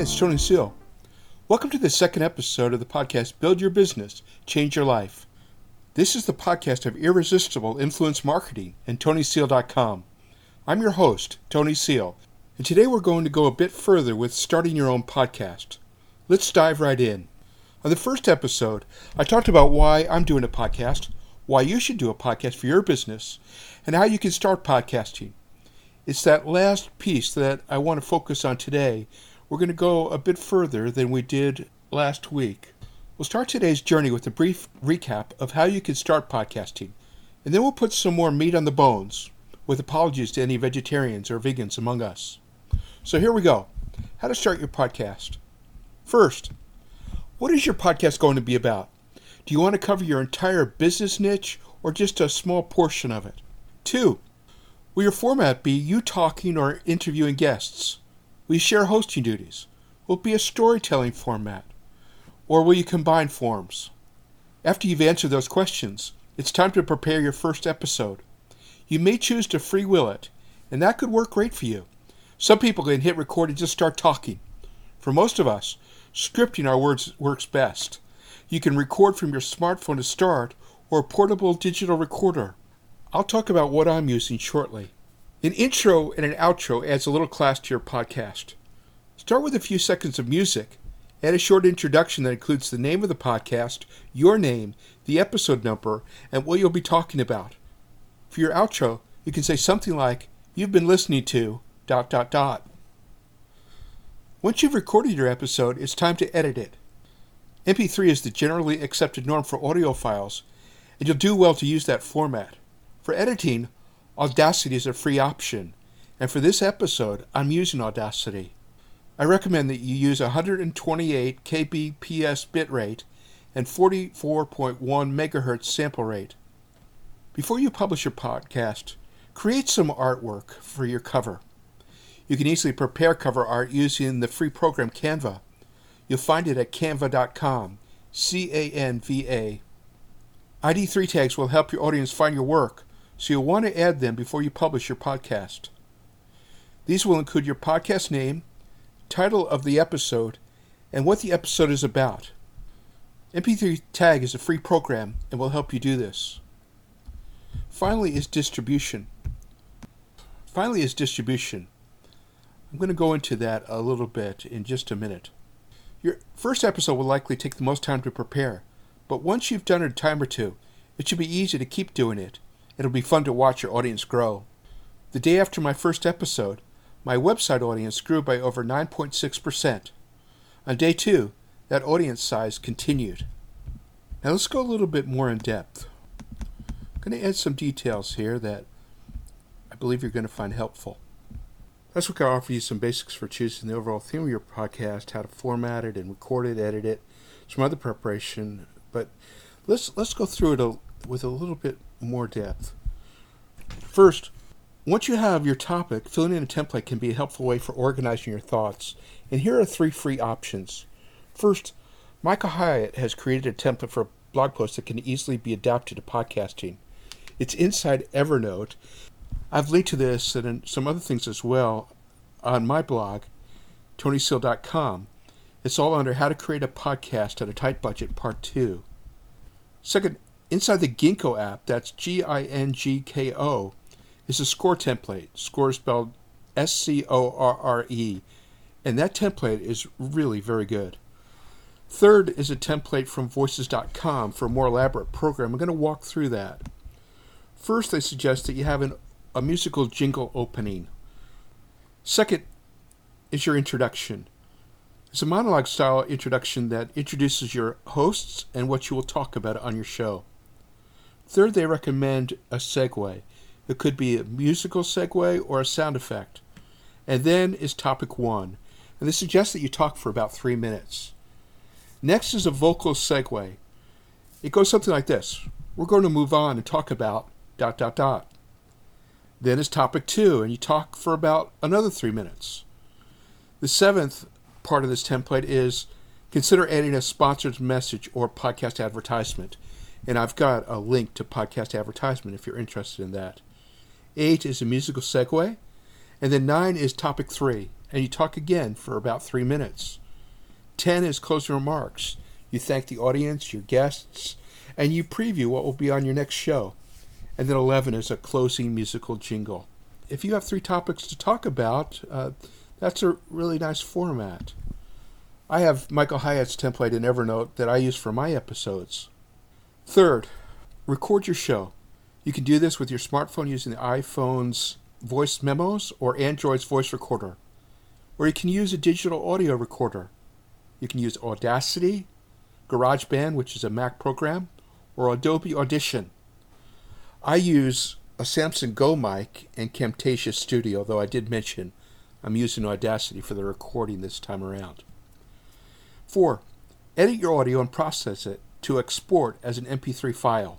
Hi, it's Tony Seal. Welcome to the second episode of the podcast, Build Your Business, Change Your Life. This is the podcast of irresistible influence marketing and tonyseel.com. I'm your host, Tony Seal, and today we're going to go a bit further with starting your own podcast. Let's dive right in. On the first episode, I talked about why I'm doing a podcast, why you should do a podcast for your business, and how you can start podcasting. It's that last piece that I want to focus on today. We're going to go a bit further than we did last week. We'll start today's journey with a brief recap of how you can start podcasting, and then we'll put some more meat on the bones, with apologies to any vegetarians or vegans among us. So here we go. How to start your podcast. First, what is your podcast going to be about? Do you want to cover your entire business niche or just a small portion of it? 2, will your format be you talking or interviewing guests? Will you share hosting duties? Will it be a storytelling format? Or will you combine forms? After you've answered those questions, it's time to prepare your first episode. You may choose to freewheel it, and that could work great for you. Some people can hit record and just start talking. For most of us, scripting our words works best. You can record from your smartphone to start, or a portable digital recorder. I'll talk about what I'm using shortly. An intro and an outro adds a little class to your podcast. Start with a few seconds of music. Add a short introduction that includes the name of the podcast, your name, the episode number, and what you'll be talking about. For your outro, you can say something like, "You've been listening to ... Once you've recorded your episode, it's time to edit it. MP3 is the generally accepted norm for audio files, and you'll do well to use that format. For editing, Audacity is a free option, and for this episode, I'm using Audacity. I recommend that you use 128 kbps bitrate and 44.1 megahertz sample rate. Before you publish your podcast, create some artwork for your cover. You can easily prepare cover art using the free program Canva. You'll find it at canva.com, C-A-N-V-A. ID3 tags will help your audience find your work, so you'll want to add them before you publish your podcast. These will include your podcast name, title of the episode, and what the episode is about. MP3 Tag is a free program and will help you do this. Finally is distribution. I'm going to go into that a little bit in just a minute. Your first episode will likely take the most time to prepare, but once you've done it a time or two, it should be easy to keep doing it. It'll be fun to watch your audience grow. The day after my first episode, my website audience grew by over 9.6%. On day 2, that audience size continued. Now let's go a little bit more in depth. I'm going to add some details here that I believe you're going to find helpful. Last week I offered you some basics for choosing the overall theme of your podcast, how to format it and record it, edit it, some other preparation, but let's go through it with a little bit more depth. First, once you have your topic, filling in a template can be a helpful way for organizing your thoughts, and here are 3 free options. First, Michael Hyatt has created a template for a blog post that can easily be adapted to podcasting. It's inside Evernote. I've linked to this and some other things as well on my blog, tonyseel.com. It's all under How to Create a Podcast at a Tight Budget, Part 2. Second, inside the Ginkgo app, that's Gingko, is a score template. Score is spelled S-C-O-R-R-E, and that template is really very good. Third is a template from voices.com for a more elaborate program. I'm going to walk through that. First, they suggest that you have a musical jingle opening. Second is your introduction. It's a monologue-style introduction that introduces your hosts and what you will talk about on your show. Third, they recommend a segue. It could be a musical segue or a sound effect. And then is topic 1. And they suggest that you talk for about 3 minutes. Next is a vocal segue. It goes something like this. We're going to move on and talk about ... Then is topic 2, and you talk for about another 3 minutes. The 7th part of this template is consider adding a sponsored message or podcast advertisement. And I've got a link to podcast advertisement if you're interested in that. 8 is a musical segue. And then 9 is topic 3. and you talk again for about 3 minutes. 10 is closing remarks. You thank the audience, your guests, and you preview what will be on your next show. And then 11 is a closing musical jingle. If you have 3 topics to talk about, that's a really nice format. I have Michael Hyatt's template in Evernote that I use for my episodes. Third, record your show. You can do this with your smartphone using the iPhone's voice memos or Android's voice recorder. Or you can use a digital audio recorder. You can use Audacity, GarageBand, which is a Mac program, or Adobe Audition. I use a Samsung Go mic and Camtasia Studio, though I did mention I'm using Audacity for the recording this time around. 4. Edit your audio and process it to export as an MP3 file.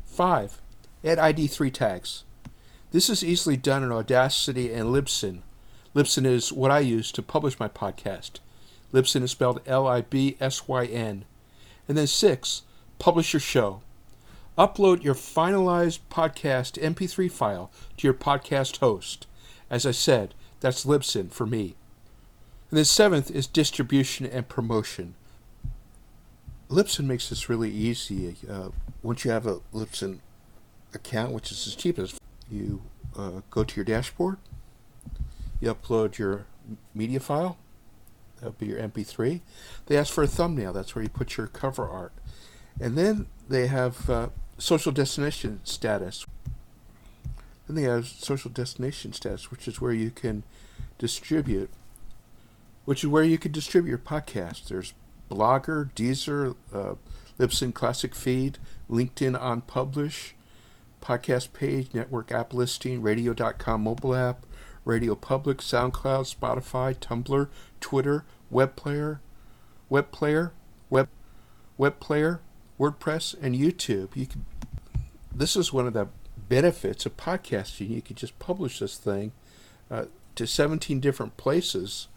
5. Add ID3 tags. This is easily done in Audacity and Libsyn. Libsyn is what I use to publish my podcast. Libsyn is spelled Libsyn. And then 6. Publish your show. Upload your finalized podcast MP3 file to your podcast host. As I said, that's Libsyn for me. And then 7th is distribution and promotion. Libsyn makes this really easy. Once you have a Libsyn account, which is as cheap as you go to your dashboard, you upload your media file, that would be your MP3. They ask for a thumbnail, that's where you put your cover art. And then they have social destination status. Then they have social destination status, which is where you can distribute your podcast. There's Blogger, Deezer, Libsyn Classic Feed, LinkedIn on Publish, podcast page, network app listing, radio.com mobile app, Radio Public, SoundCloud, Spotify, Tumblr, Twitter, web player, WordPress, and YouTube. This is one of the benefits of podcasting. You can just publish this thing to 17 different places,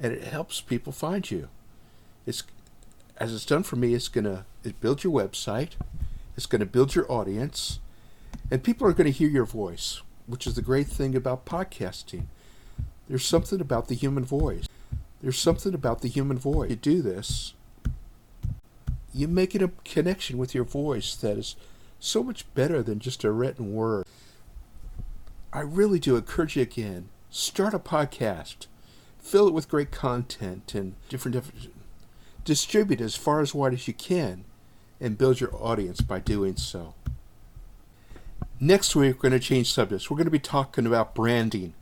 and it helps people find you. As it's done for me, it builds your website, it's going to build your audience, and people are going to hear your voice, which is the great thing about podcasting. There's something about the human voice. You do this, you make it a connection with your voice that is so much better than just a written word. I really do encourage you again, start a podcast, fill it with great content and different distribute as far as wide as you can, and build your audience by doing so. Next week, we're going to change subjects. We're going to be talking about branding.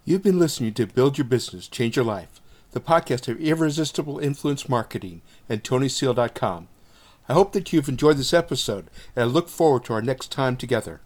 You've been listening to Build Your Business, Change Your Life, the podcast of Irresistible Influence Marketing and tonyseel.com. I hope that you've enjoyed this episode, and I look forward to our next time together.